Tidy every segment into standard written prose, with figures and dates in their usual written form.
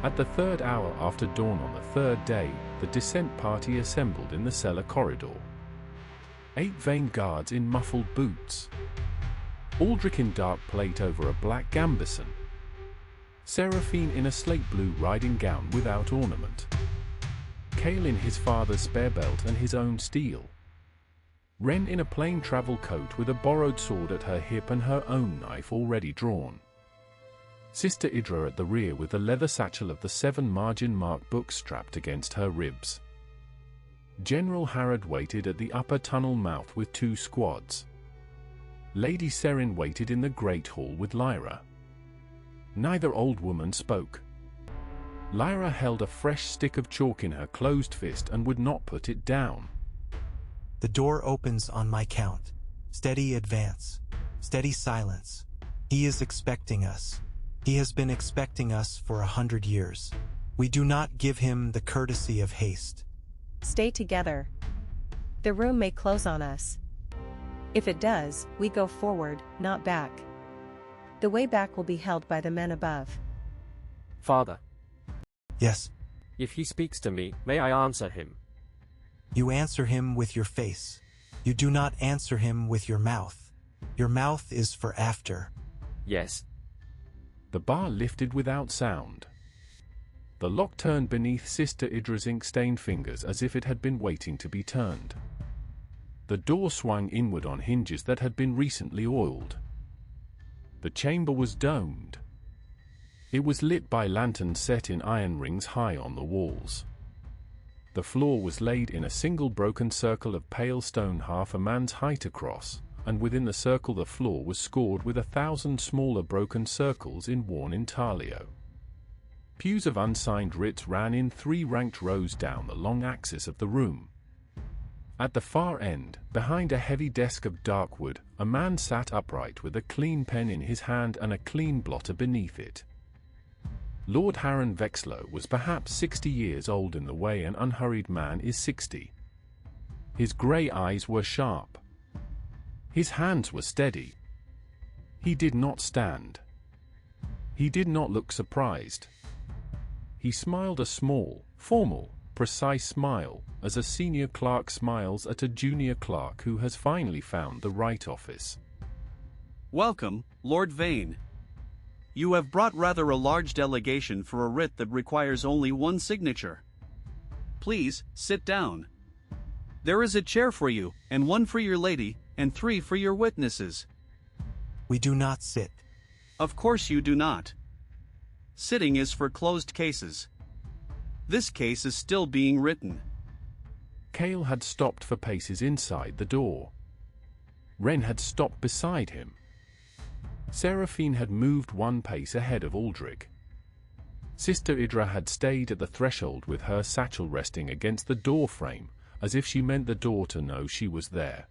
At the 3rd hour after dawn on the 3rd day, the descent party assembled in the cellar corridor. 8 Vane guards in muffled boots. Aldric in dark plate over a black gambeson. Seraphine in a slate blue riding gown without ornament. Cael in his father's spare belt and his own steel. Wren in a plain travel coat with a borrowed sword at her hip and her own knife already drawn. Sister Idra at the rear with the leather satchel of the 7 margin-marked book strapped against her ribs. General Harrad waited at the upper tunnel mouth with 2 squads. Lady Seraphine waited in the great hall with Lyra. Neither old woman spoke. Lyra held a fresh stick of chalk in her closed fist and would not put it down. The door opens on my count. Steady advance. Steady silence. He is expecting us. He has been expecting us for 100 years. We do not give him the courtesy of haste. Stay together. The room may close on us. If it does, we go forward, not back. The way back will be held by the men above. Father. Yes. If he speaks to me, may I answer him? You answer him with your face. You do not answer him with your mouth. Your mouth is for after. Yes. The bar lifted without sound. The lock turned beneath Sister Idra's ink-stained fingers as if it had been waiting to be turned. The door swung inward on hinges that had been recently oiled. The chamber was domed. It was lit by lanterns set in iron rings high on the walls. The floor was laid in a single broken circle of pale stone half a man's height across, and within the circle the floor was scored with 1,000 smaller broken circles in worn intaglio. Pews of unsigned writs ran in 3 ranked rows down the long axis of the room. At the far end, behind a heavy desk of dark wood, a man sat upright with a clean pen in his hand and a clean blotter beneath it. Lord Harrad Vexlow was perhaps 60 years old in the way an unhurried man is 60. His grey eyes were sharp. His hands were steady. He did not stand. He did not look surprised. He smiled a small, formal, precise smile, as a senior clerk smiles at a junior clerk who has finally found the right office. Welcome, Lord Vane. You have brought rather a large delegation for a writ that requires only 1 signature. Please, sit down. There is a chair for you, and 1 for your lady, and 3 for your witnesses. We do not sit. Of course you do not. Sitting is for closed cases. This case is still being written. Cael had stopped for paces inside the door. Wren had stopped beside him. Seraphine had moved 1 pace ahead of Aldric. Sister Idra had stayed at the threshold with her satchel resting against the door frame, as if she meant the door to know she was there.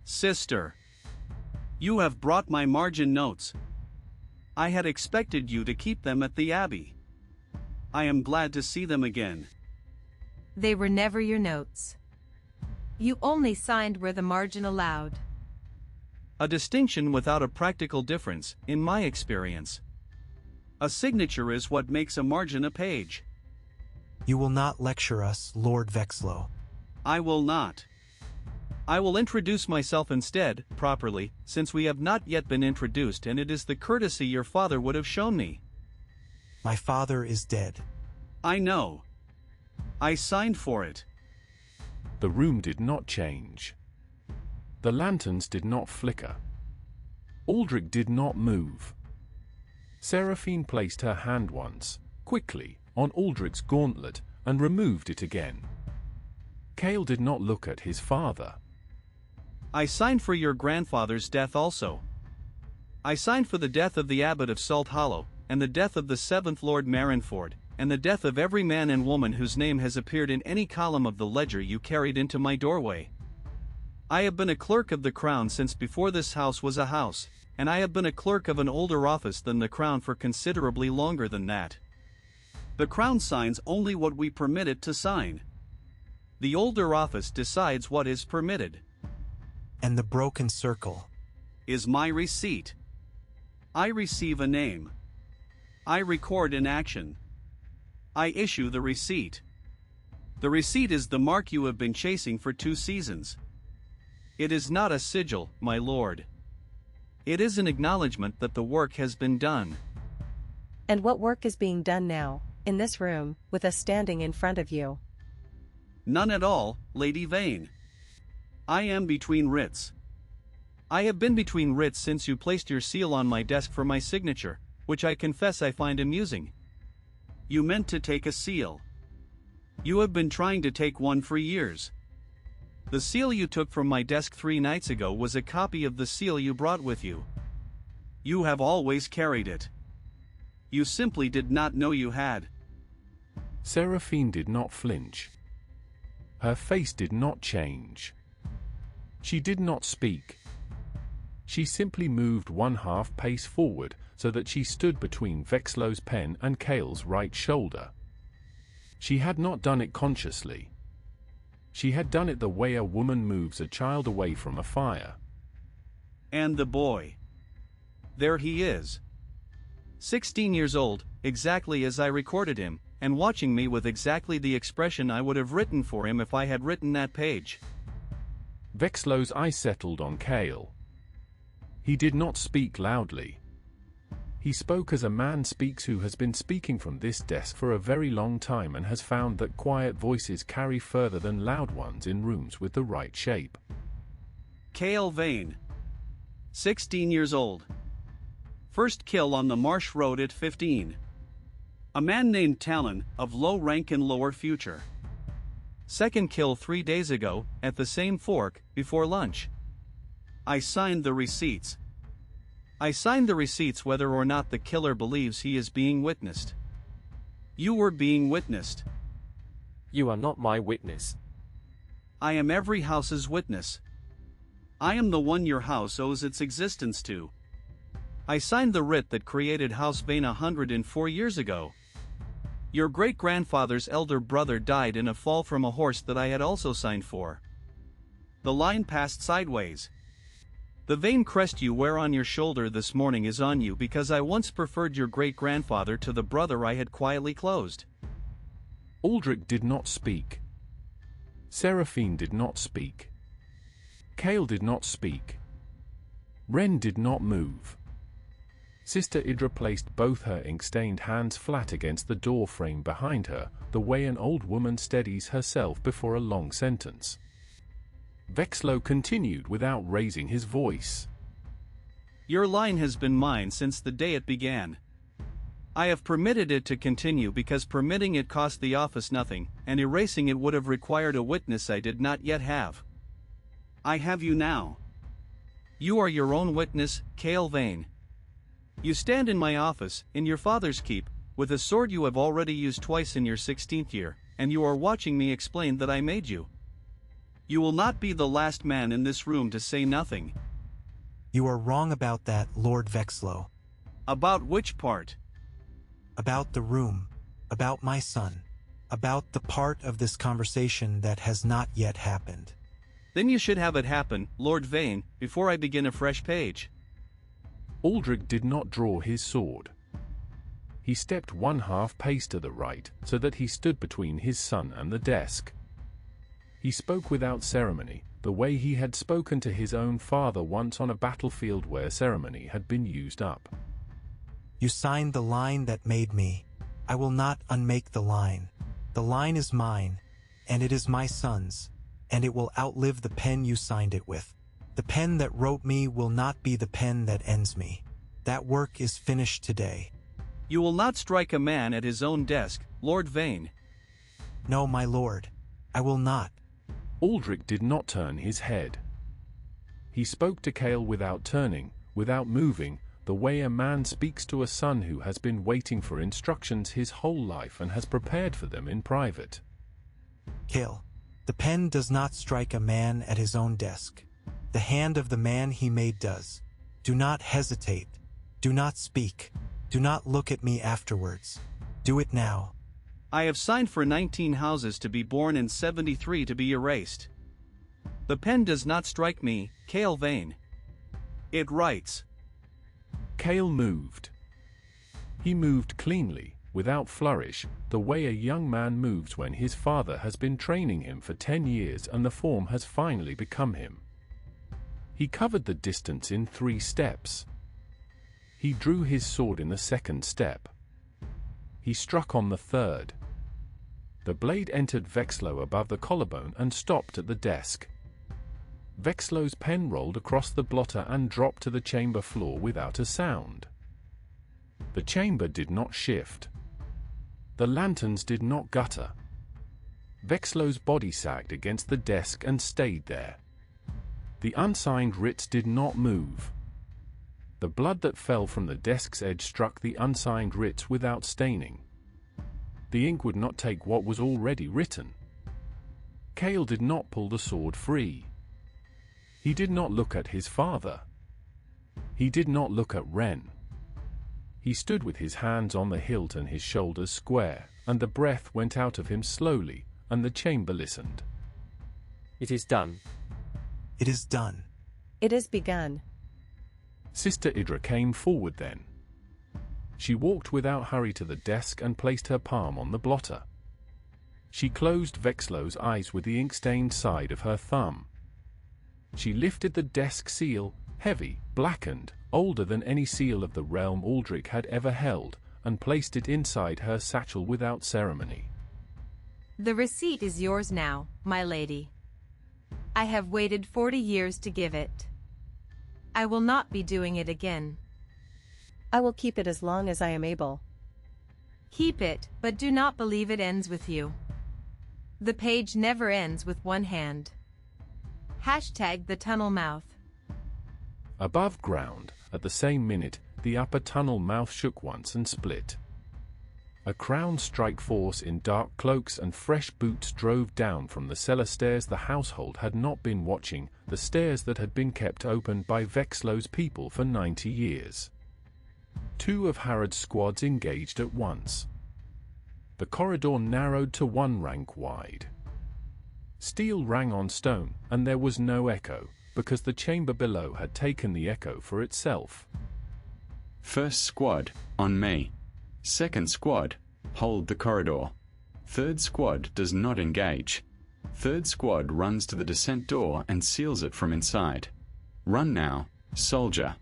Sister, you have brought my margin notes. I had expected you to keep them at the Abbey. I am glad to see them again. They were never your notes. You only signed where the margin allowed. A distinction without a practical difference, in my experience. A signature is what makes a margin a page. You will not lecture us, Lord Vexlow. I will not. I will introduce myself instead, properly, since we have not yet been introduced and it is the courtesy your father would have shown me. My father is dead. I know. I signed for it. The room did not change. The lanterns did not flicker. Aldric did not move. Seraphine placed her hand once, quickly, on Aldric's gauntlet, and removed it again. Cael did not look at his father. I signed for your grandfather's death also. I signed for the death of the Abbot of Salt Hollow, and the death of the 7th Lord Marinford, and the death of every man and woman whose name has appeared in any column of the ledger you carried into my doorway. I have been a clerk of the Crown since before this house was a house, and I have been a clerk of an older office than the Crown for considerably longer than that. The Crown signs only what we permit it to sign. The older office decides what is permitted. And the broken circle is my receipt. I receive a name. I record an action. I issue the receipt. The receipt is the mark you have been chasing for 2 seasons. It is not a sigil, my lord. It is an acknowledgement that the work has been done. And what work is being done now, in this room, with us standing in front of you? None at all, Lady Vane. I am between writs. I have been between writs since you placed your seal on my desk for my signature, which I confess I find amusing. You meant to take a seal. You have been trying to take one for years. The seal you took from my desk 3 nights ago was a copy of the seal you brought with you. You have always carried it. You simply did not know you had. Seraphine did not flinch. Her face did not change. She did not speak. She simply moved 1/2 pace forward so that she stood between Vexlow's pen and Cael's right shoulder. She had not done it consciously. She had done it the way a woman moves a child away from a fire. And the boy. There he is. 16 years old, exactly as I recorded him, and watching me with exactly the expression I would have written for him if I had written that page. Vexlow's eye settled on Cael. He did not speak loudly. He spoke as a man speaks who has been speaking from this desk for a very long time and has found that quiet voices carry further than loud ones in rooms with the right shape. Cael Vane. 16 years old. First kill on the Marsh Road at 15. A man named Talon, of low rank and lower future. Second kill 3 days ago, at the same fork, before lunch. I signed the receipts. I signed the receipts whether or not the killer believes he is being witnessed. You were being witnessed. You are not my witness. I am every house's witness. I am the one your house owes its existence to. I signed the writ that created House Vane 104 years ago. Your great-grandfather's elder brother died in a fall from a horse that I had also signed for. The line passed sideways. The Vane crest you wear on your shoulder this morning is on you because I once preferred your great-grandfather to the brother I had quietly closed. Aldric did not speak. Seraphine did not speak. Cael did not speak. Wren did not move. Sister Idra placed both her ink-stained hands flat against the door frame behind her, the way an old woman steadies herself before a long sentence. Vexlow continued without raising his voice. Your line has been mine since the day it began. I have permitted it to continue because permitting it cost the office nothing, and erasing it would have required a witness I did not yet have. I have you now. You are your own witness, Cael Vane. You stand in my office, in your father's keep, with a sword you have already used twice in your 16th year, and you are watching me explain that I made you. You will not be the last man in this room to say nothing. You are wrong about that, Lord Vexlow. About which part? About the room, about my son, about the part of this conversation that has not yet happened. Then you should have it happen, Lord Vane, before I begin a fresh page. Aldric did not draw his sword. He stepped 1/2 pace to the right, so that he stood between his son and the desk. He spoke without ceremony, the way he had spoken to his own father once on a battlefield where ceremony had been used up. You signed the line that made me. I will not unmake the line. The line is mine, and it is my son's, and it will outlive the pen you signed it with. The pen that wrote me will not be the pen that ends me. That work is finished today. You will not strike a man at his own desk, Lord Vane. No, my lord, I will not. Aldric did not turn his head. He spoke to Cael without turning, without moving, the way a man speaks to a son who has been waiting for instructions his whole life and has prepared for them in private. Cael, the pen does not strike a man at his own desk. The hand of the man he made does. Do not hesitate. Do not speak. Do not look at me afterwards. Do it now. I have signed for 19 houses to be born and 73 to be erased. The pen does not strike me, Cael Vane. It writes. Cael moved. He moved cleanly, without flourish, the way a young man moves when his father has been training him for 10 years and the form has finally become him. He covered the distance in 3 steps. He drew his sword in the 2nd step. He struck on the 3rd. The blade entered Vexlow above the collarbone and stopped at the desk. Vexlow's pen rolled across the blotter and dropped to the chamber floor without a sound. The chamber did not shift. The lanterns did not gutter. Vexlow's body sagged against the desk and stayed there. The unsigned writs did not move. The blood that fell from the desk's edge struck the unsigned writs without staining. The ink would not take what was already written. Cael did not pull the sword free. He did not look at his father. He did not look at Wren. He stood with his hands on the hilt and his shoulders square, and the breath went out of him slowly, and the chamber listened. It is done. It is done. It is begun. Sister Idra came forward then. She walked without hurry to the desk and placed her palm on the blotter. She closed Vexlow's eyes with the ink-stained side of her thumb. She lifted the desk seal, heavy, blackened, older than any seal of the realm Aldric had ever held, and placed it inside her satchel without ceremony. The receipt is yours now, my lady. I have waited 40 years to give it. I will not be doing it again. I will keep it as long as I am able. Keep it, but do not believe it ends with you. The page never ends with one hand. Hashtag the tunnel mouth. Above ground, at the same minute, the upper tunnel mouth shook once and split. A crowned strike force in dark cloaks and fresh boots drove down from the cellar stairs. The household had not been watching, the stairs that had been kept open by Vexlow's people for 90 years. 2 of Harrad's squads engaged at once. The corridor narrowed to 1 rank wide. Steel rang on stone, and there was no echo, because the chamber below had taken the echo for itself. First squad, on me. Second squad, hold the corridor. Third squad does not engage. Third squad runs to the descent door and seals it from inside. Run now, soldier.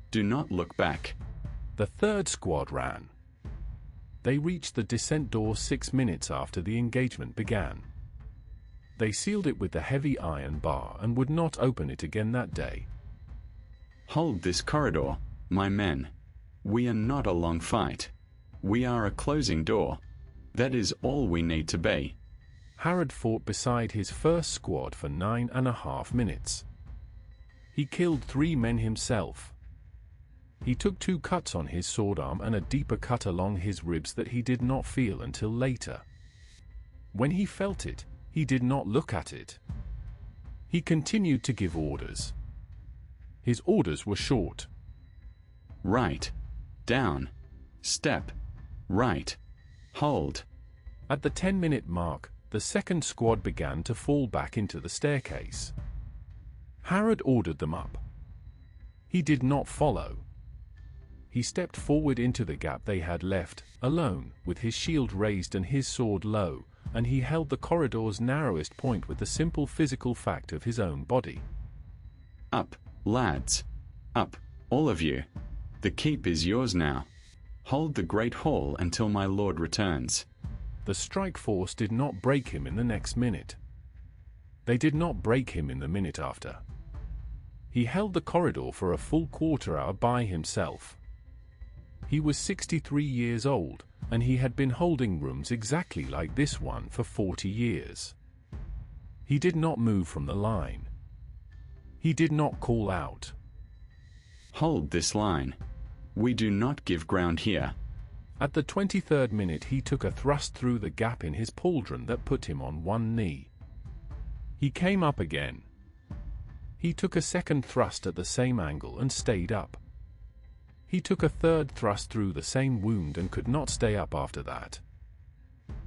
Do not look back. The 3rd squad ran. They reached the descent door 6 minutes after the engagement began. They sealed it with the heavy iron bar and would not open it again that day. Hold this corridor, my men. We are not a long fight. We are a closing door. That is all we need to be. Harrad fought beside his first squad for 9.5 minutes. He killed 3 men himself. He took 2 cuts on his sword arm and a deeper cut along his ribs that he did not feel until later. When he felt it, he did not look at it. He continued to give orders. His orders were short. Right. Down. Step. Right. Hold. At the 10-minute mark, the 2nd squad began to fall back into the staircase. Harrad ordered them up. He did not follow. He stepped forward into the gap they had left, alone, with his shield raised and his sword low, and he held the corridor's narrowest point with the simple physical fact of his own body. Up, lads. Up, all of you. The keep is yours now. Hold the great hall until my lord returns. The strike force did not break him in the next minute. They did not break him in the minute after. He held the corridor for a full quarter hour by himself. He was 63 years old, and he had been holding rooms exactly like this one for 40 years. He did not move from the line. He did not call out. Hold this line. We do not give ground here. At the 23rd minute he took a thrust through the gap in his pauldron that put him on one knee. He came up again. He took a second thrust at the same angle and stayed up. He took a third thrust through the same wound and could not stay up after that.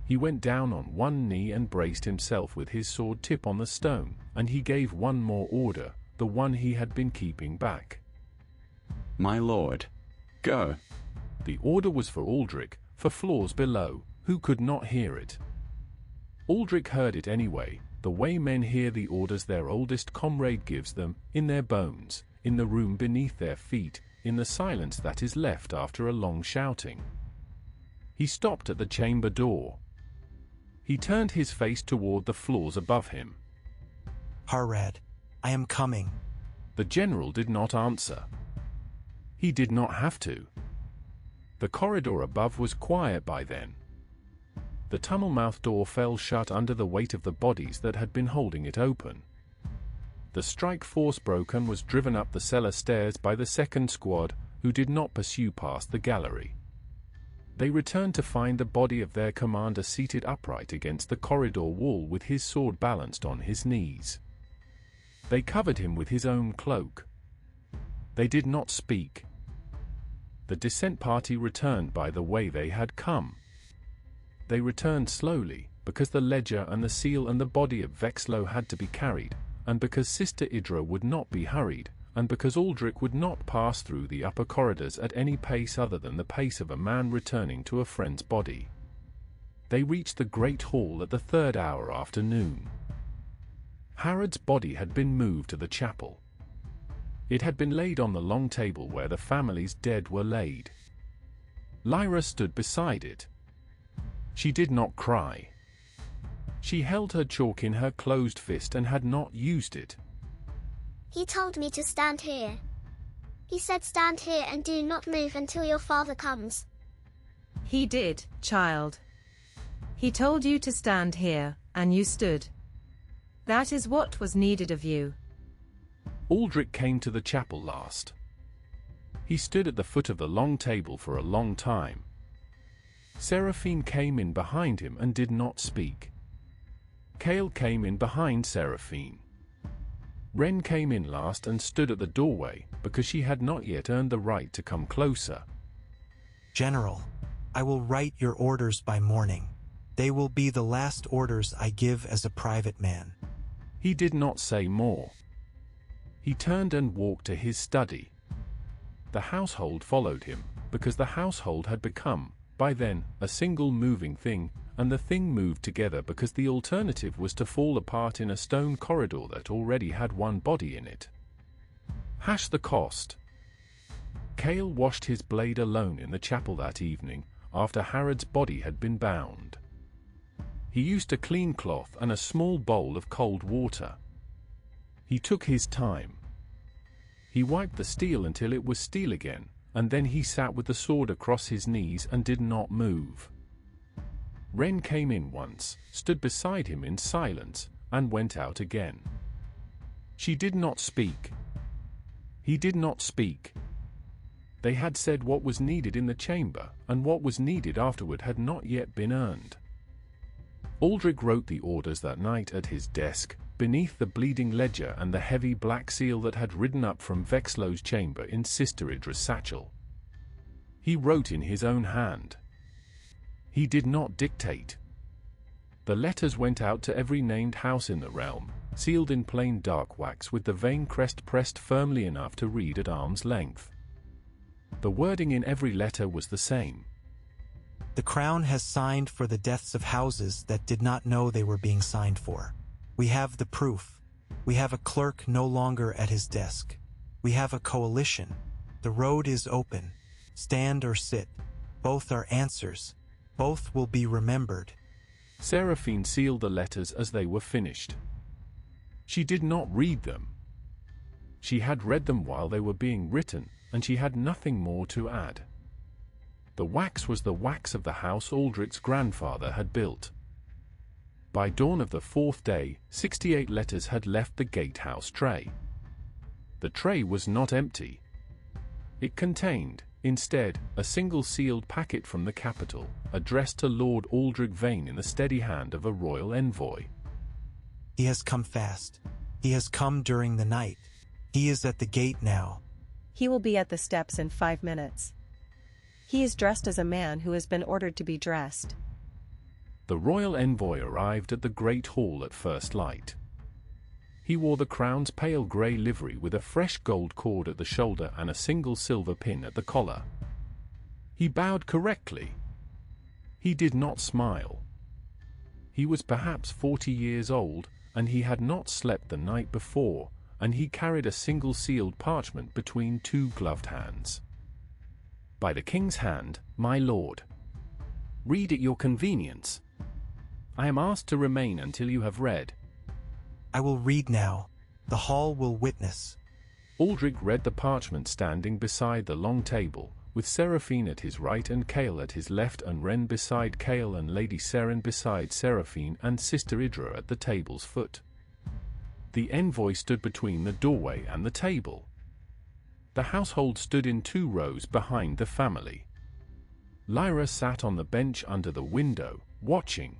He went down on one knee and braced himself with his sword tip on the stone, and he gave one more order, the one he had been keeping back. My lord, go. The order was for Aldric, for floors below, who could not hear it. Aldric heard it anyway, the way men hear the orders their oldest comrade gives them, in their bones, in the room beneath their feet, in the silence that is left after a long shouting. He stopped at the chamber door. He turned his face toward the floors above him. Harrad, I am coming. The general did not answer. He did not have to. The corridor above was quiet by then. The tunnel mouth door fell shut under the weight of the bodies that had been holding it open. The strike force broke and was driven up the cellar stairs by the second squad, who did not pursue past the gallery. They returned to find the body of their commander seated upright against the corridor wall with his sword balanced on his knees. They covered him with his own cloak. They did not speak. The descent party returned by the way they had come. They returned slowly, because the ledger and the seal and the body of Vexlow had to be carried, and because Sister Idra would not be hurried, and because Aldric would not pass through the upper corridors at any pace other than the pace of a man returning to a friend's body. They reached the great hall at the 3rd hour after noon. Harrad's body had been moved to the chapel. It had been laid on the long table where the family's dead were laid. Lyra stood beside it. She did not cry. She held her chalk in her closed fist and had not used it. He told me to stand here. He said stand here and do not move until your father comes. He did, child. He told you to stand here, and you stood. That is what was needed of you. Aldric came to the chapel last. He stood at the foot of the long table for a long time. Seraphine came in behind him and did not speak. Cael came in behind Seraphine. Wren came in last and stood at the doorway, because she had not yet earned the right to come closer. General, I will write your orders by morning. They will be the last orders I give as a private man. He did not say more. He turned and walked to his study. The household followed him, because the household had become, by then, a single moving thing, and the thing moved together because the alternative was to fall apart in a stone corridor that already had one body in it. Hash the cost. Cael washed his blade alone in the chapel that evening, after Harrad's body had been bound. He used a clean cloth and a small bowl of cold water. He took his time. He wiped the steel until it was steel again, and then he sat with the sword across his knees and did not move. Wren came in once, stood beside him in silence, and went out again. She did not speak. He did not speak. They had said what was needed in the chamber, and what was needed afterward had not yet been earned. Aldric wrote the orders that night at his desk, beneath the bleeding ledger and the heavy black seal that had ridden up from Vexlow's chamber in Sister Idra's satchel. He wrote in his own hand. He did not dictate. The letters went out to every named house in the realm, sealed in plain dark wax with the Vane crest pressed firmly enough to read at arm's length. The wording in every letter was the same. The Crown has signed for the deaths of houses that did not know they were being signed for. We have the proof. We have a clerk no longer at his desk. We have a coalition. The road is open. Stand or sit. Both are answers. Both will be remembered. Seraphine sealed the letters as they were finished. She did not read them. She had read them while they were being written, and she had nothing more to add. The wax was the wax of the house Aldric's grandfather had built. By dawn of the 4th day, 68 letters had left the gatehouse tray. The tray was not empty. It contained, instead, a single sealed packet from the capital, addressed to Lord Aldric Vane in the steady hand of a royal envoy. He has come fast. He has come during the night. He is at the gate now. He will be at the steps in 5 minutes. He is dressed as a man who has been ordered to be dressed. The royal envoy arrived at the great hall at first light. He wore the crown's pale grey livery with a fresh gold cord at the shoulder and a single silver pin at the collar. He bowed correctly. He did not smile. He was perhaps 40 years old, and he had not slept the night before, and he carried a single sealed parchment between two gloved hands. "By the king's hand, my lord. Read at your convenience. I am asked to remain until you have read." I will read now. The hall will witness. Aldric read the parchment standing beside the long table, with Seraphine at his right and Cael at his left, and Wren beside Cael and Lady Seren beside Seraphine and Sister Idra at the table's foot. The envoy stood between the doorway and the table. The household stood in 2 rows behind the family. Lyra sat on the bench under the window, watching.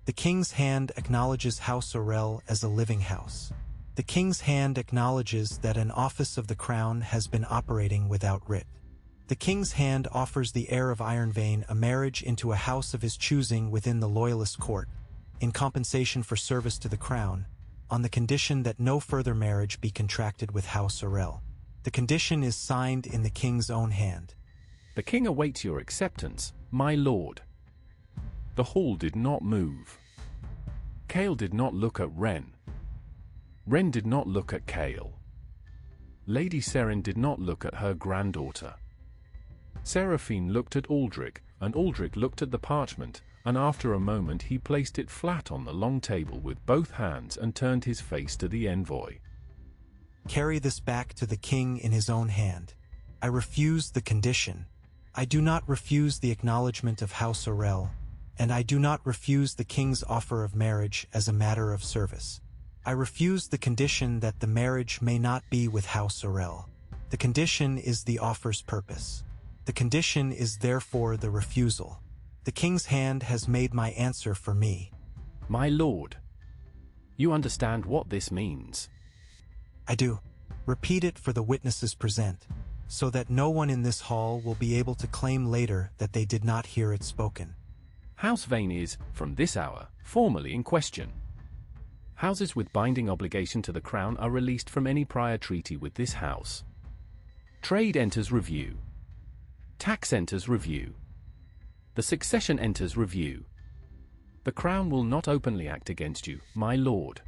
The king's hand acknowledges House Orel as a living house. The king's hand acknowledges that an office of the crown has been operating without writ. The king's hand offers the heir of Ironvane a marriage into a house of his choosing within the loyalist court, in compensation for service to the crown, on the condition that no further marriage be contracted with House Orel. The condition is signed in the king's own hand. "The king awaits your acceptance, my lord." The hall did not move. Cael did not look at Wren. Wren did not look at Cael. Lady Seren did not look at her granddaughter. Seraphine looked at Aldric, and Aldric looked at the parchment, and after a moment he placed it flat on the long table with both hands and turned his face to the envoy. Carry this back to the king in his own hand. I refuse the condition. I do not refuse the acknowledgement of House Orel, and I do not refuse the king's offer of marriage as a matter of service. I refuse the condition that the marriage may not be with House Orel. The condition is the offer's purpose. The condition is therefore the refusal. The king's hand has made my answer for me. My lord, you understand what this means? I do. Repeat it for the witnesses present, so that no one in this hall will be able to claim later that they did not hear it spoken. House Vane is, from this hour, formally in question. Houses with binding obligation to the crown are released from any prior treaty with this house. Trade enters review. Tax enters review. The succession enters review. The crown will not openly act against you, my lord.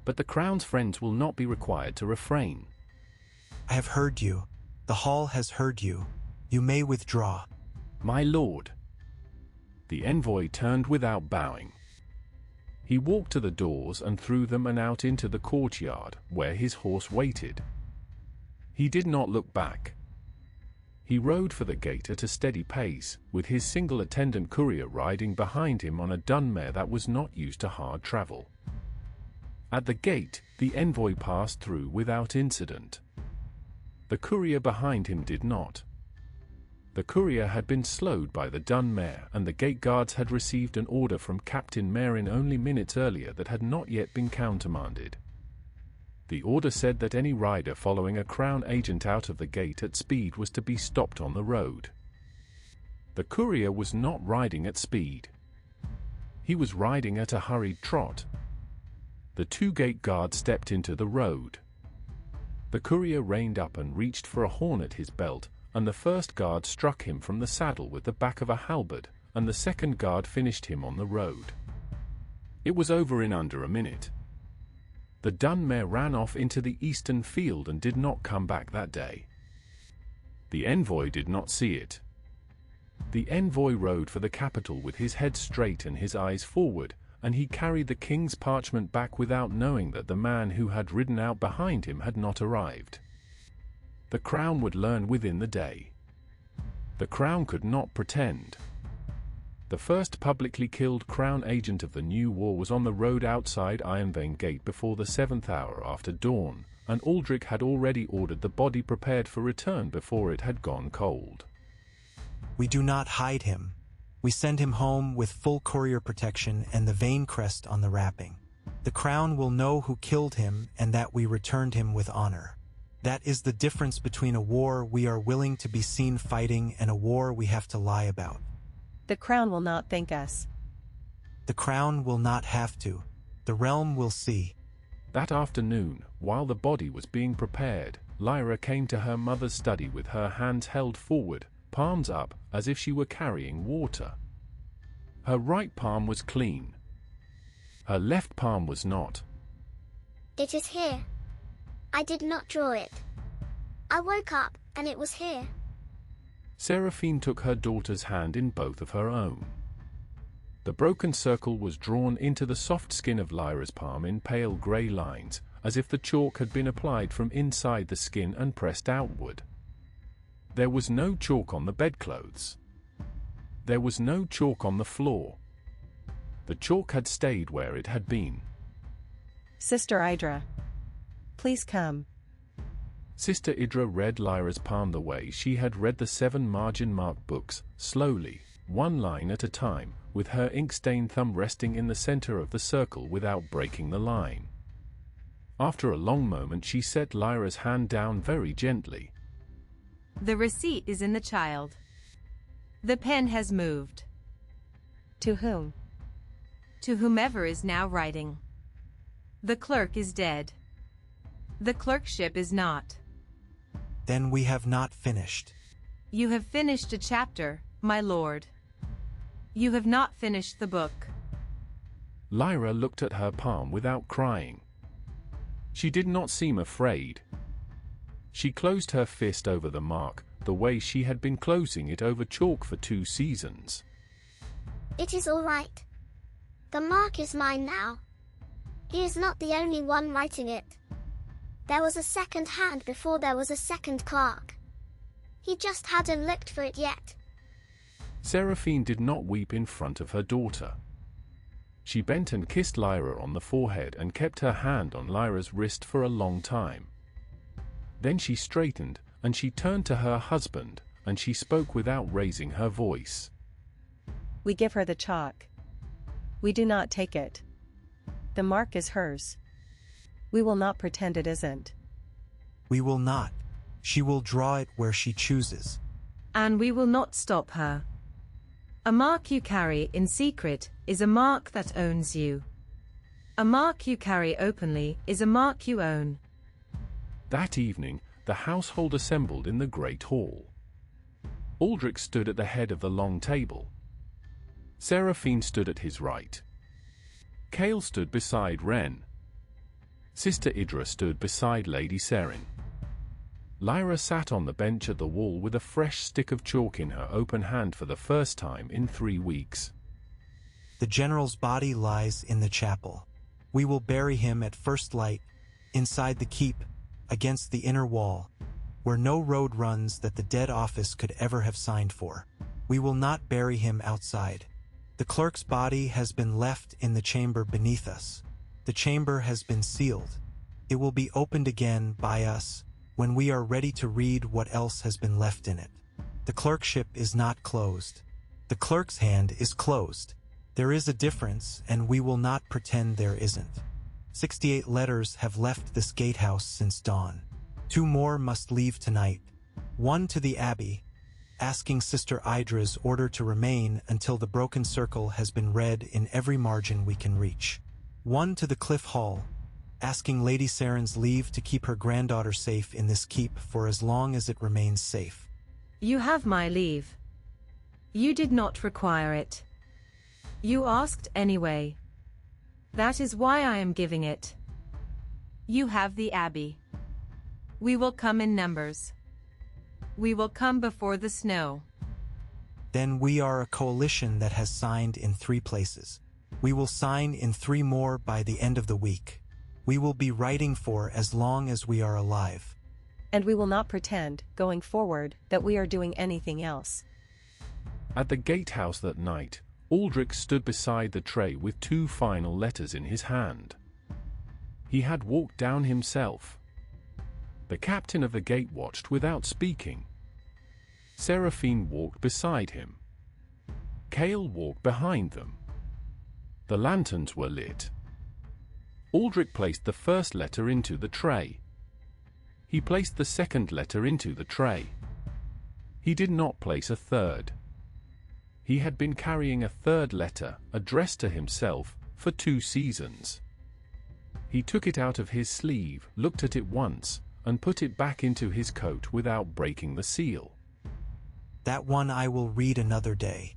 But the crown's friends will not be required to refrain. I have heard you. The hall has heard you. You may withdraw. My lord. The envoy turned without bowing. He walked to the doors and through them and out into the courtyard, where his horse waited. He did not look back. He rode for the gate at a steady pace, with his single attendant courier riding behind him on a dun mare that was not used to hard travel. At the gate, the envoy passed through without incident. The courier behind him did not. The courier had been slowed by the dun mare, and the gate guards had received an order from Captain Marin only minutes earlier that had not yet been countermanded. The order said that any rider following a crown agent out of the gate at speed was to be stopped on the road. The courier was not riding at speed. He was riding at a hurried trot. The 2 gate guards stepped into the road. The courier reined up and reached for a horn at his belt, and the first guard struck him from the saddle with the back of a halberd, and the second guard finished him on the road. It was over in under a minute. The dun mare ran off into the eastern field and did not come back that day. The envoy did not see it. The envoy rode for the capital with his head straight and his eyes forward, and he carried the king's parchment back without knowing that the man who had ridden out behind him had not arrived. The crown would learn within the day. The crown could not pretend. The first publicly killed crown agent of the new war was on the road outside Ironvane gate before the 7th hour after dawn, and Aldric had already ordered the body prepared for return before it had gone cold. We do not hide him. We send him home with full courier protection and the Vane crest on the wrapping. The crown will know who killed him and that we returned him with honor. That is the difference between a war we are willing to be seen fighting and a war we have to lie about. The crown will not thank us. The crown will not have to. The realm will see. That afternoon, while the body was being prepared, Lyra came to her mother's study with her hands held forward, palms up as if she were carrying water. Her right palm was clean. Her left palm was not. It is here. I did not draw it. I woke up, and it was here. Seraphine took her daughter's hand in both of her own. The broken circle was drawn into the soft skin of Lyra's palm in pale grey lines, as if the chalk had been applied from inside the skin and pressed outward. There was no chalk on the bedclothes. There was no chalk on the floor. The chalk had stayed where it had been. Sister Idra, please come. Sister Idra read Lyra's palm the way she had read the 7 margin-marked books, slowly, one line at a time, with her ink-stained thumb resting in the center of the circle without breaking the line. After a long moment she set Lyra's hand down very gently. The receipt is in the child. The pen has moved. To whom? To whomever is now writing. The clerk is dead. The clerkship is not. Then we have not finished. You have finished a chapter, my lord. You have not finished the book. Lyra looked at her palm without crying. She did not seem afraid. She closed her fist over the mark, the way she had been closing it over chalk for 2 seasons. It is all right. The mark is mine now. He is not the only one writing it. There was a second hand before there was a second clerk. He just hadn't looked for it yet. Seraphine did not weep in front of her daughter. She bent and kissed Lyra on the forehead and kept her hand on Lyra's wrist for a long time. Then she straightened, and she turned to her husband, and she spoke without raising her voice. We give her the chalk. We do not take it. The mark is hers. We will not pretend it isn't. We will not. She will draw it where she chooses. And we will not stop her. A mark you carry in secret is a mark that owns you. A mark you carry openly is a mark you own. That evening, the household assembled in the great hall. Aldric stood at the head of the long table. Seraphine stood at his right. Cael stood beside Wren. Sister Idra stood beside Lady Seraphine. Lyra sat on the bench at the wall with a fresh stick of chalk in her open hand for the first time in 3 weeks. The general's body lies in the chapel. We will bury him at first light, inside the keep, against the inner wall, where no road runs that the dead office could ever have signed for. We will not bury him outside. The clerk's body has been left in the chamber beneath us. The chamber has been sealed. It will be opened again by us when we are ready to read what else has been left in it. The clerkship is not closed. The clerk's hand is closed. There is a difference, and we will not pretend there isn't. 68 letters have left this gatehouse since dawn. 2 more must leave tonight. 1 to the Abbey, asking Sister Idra's order to remain until the broken circle has been read in every margin we can reach. 1 to the Cliff Hall, asking Lady Seren's leave to keep her granddaughter safe in this keep for as long as it remains safe. You have my leave. You did not require it. You asked anyway. That is why I am giving it. You have the Abbey. We will come in numbers. We will come before the snow. Then we are a coalition that has signed in 3 places. We will sign in 3 more by the end of the week. We will be writing for as long as we are alive. And we will not pretend, going forward, that we are doing anything else. At the gatehouse that night, Aldric stood beside the tray with 2 final letters in his hand. He had walked down himself. The captain of the gate watched without speaking. Seraphine walked beside him. Cael walked behind them. The lanterns were lit. Aldric placed the first letter into the tray. He placed the second letter into the tray. He did not place a third. He had been carrying a third letter, addressed to himself, for 2 seasons. He took it out of his sleeve, looked at it once, and put it back into his coat without breaking the seal. That one I will read another day.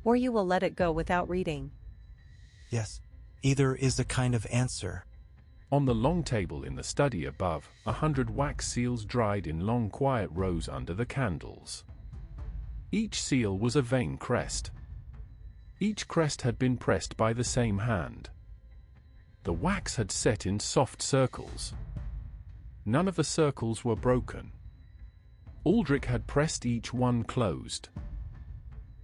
Or you will let it go without reading. Yes, either is a kind of answer. On the long table in the study above, 100 wax seals dried in long quiet rows under the candles. Each seal was a Vane crest. Each crest had been pressed by the same hand. The wax had set in soft circles. None of the circles were broken. Aldric had pressed each one closed.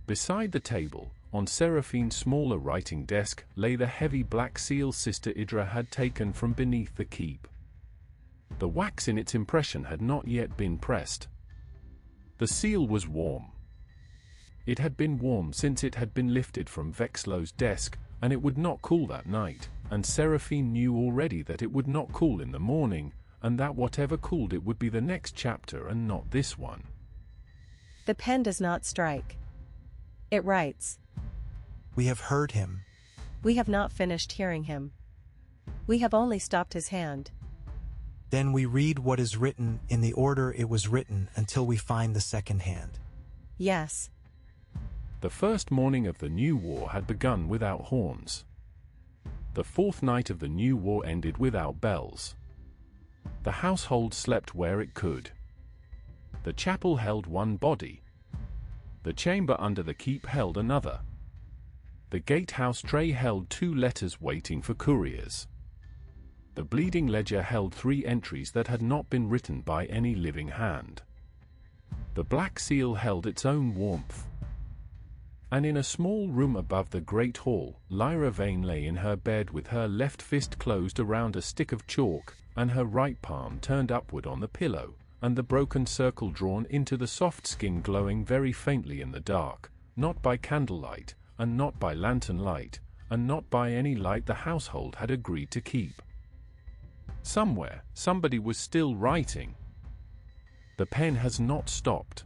Beside the table, on Seraphine's smaller writing desk, lay the heavy black seal Sister Idra had taken from beneath the keep. The wax in its impression had not yet been pressed. The seal was warm. It had been warm since it had been lifted from Vexlow's desk, and it would not cool that night, and Seraphine knew already that it would not cool in the morning, and that whatever cooled it would be the next chapter and not this one. The pen does not strike. It writes. We have heard him. We have not finished hearing him. We have only stopped his hand. Then we read what is written in the order it was written until we find the second hand. Yes. The first morning of the new war had begun without horns. The fourth night of the new war ended without bells. The household slept where it could. The chapel held one body. The chamber under the keep held another. The gatehouse tray held 2 letters waiting for couriers. The bleeding ledger held 3 entries that had not been written by any living hand. The black seal held its own warmth. And in a small room above the great hall, Lyra Vane lay in her bed with her left fist closed around a stick of chalk, and her right palm turned upward on the pillow, and the broken circle drawn into the soft skin glowing very faintly in the dark, not by candlelight, and not by lantern light, and not by any light the household had agreed to keep. Somewhere, somebody was still writing. The pen has not stopped.